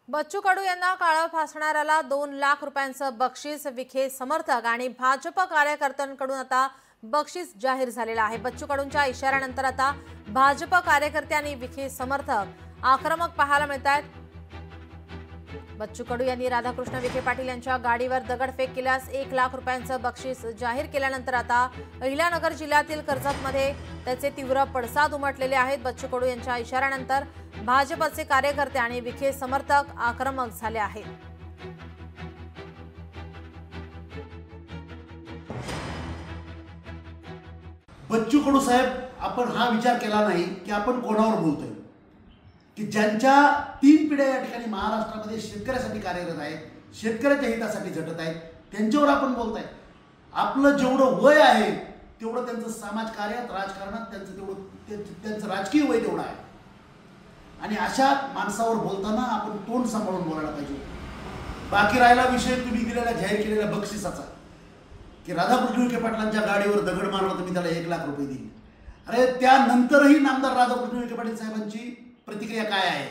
बच्चू कडू यांना काळं फासणाऱ्याला 2 लाख रुपयांचं बक्षीस। विखे समर्थक आणि भाजप कार्यकर्त्यांकडून आता बक्षीस जाहीर झालेलं आहे। बच्चू कडूंच्या इशाऱ्यानंतर आता भाजप कार्यकर्ते आणि विखे समर्थक आक्रमक पाहायला मिळत आहेत। बच्चू कडू यांनी राधाकृष्ण विखे पाटील यांच्या गाडीवर दगडफेक केल्यास 1 लाख रुपयांचं बक्षीस जाहीर केल्यानंतर आता अहिल्यानगर जिल्ह्यातील कर्जतमध्ये त्याचे तीव्र पडसाद उमटलेले आहेत। बच्चू कडू यांच्या इशाऱ्यानंतर भाजपचे कार्यकर्ते आणि विखे समर्थक आक्रमक झाले आहेत। बच्चू कडू साहेब, आपण हा विचार केला नाही की आपण कोणावर बोलतोय, की ज्यांच्या 3 पिढ्या या ठिकाणी महाराष्ट्रामध्ये शेतकऱ्यासाठी कार्यरत आहेत, शेतकऱ्याच्या हितासाठी झटत आहेत, त्यांच्यावर आपण बोलताय। आपलं जेवढं वय आहे तेवढं त्यांचं समाजकार्यात, राजकारणात त्यांचं राजकीय वय तेवढं आहे आणि अशा माणसावर बोलताना आपण तोंड सांभाळून बोलायला पाहिजे। बाकी राहिला विषय तुम्ही जाहीर केलेल्या बक्षिसाचा, की राधाकृष्ण विखे पाटलांच्या गाडीवर दगड मारला तर मी त्याला 1 लाख रुपये देईन। अरे त्यानंतरही नामदार राधाकृष्ण विखे पाटील साहेबांची प्रतिक्रिया काय आहे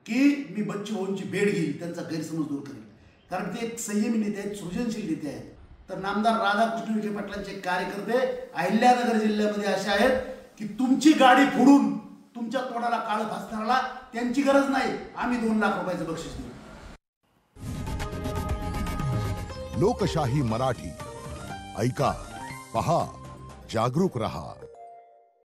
की मी बच्चू भाऊंची भेट घेईल, त्यांचा गैरसमज दूर करेल, कारण ते एक संयमी नेते आहेत, सृजनशील नेते आहेत। तर नामदार राधाकृष्ण विखे पाटलांचे कार्यकर्ते अहिल्यानगर जिल्ह्यामध्ये असे आहेत की तुमची गाडी फोडून तुमच्या तोंडाला काळं फासणाऱ्याला त्यांची गरज नाही, आम्ही 2 लाख रुपयाचं बक्षीस देऊ। लोकशाही मराठी ऐका, पहा, जागरूक रहा।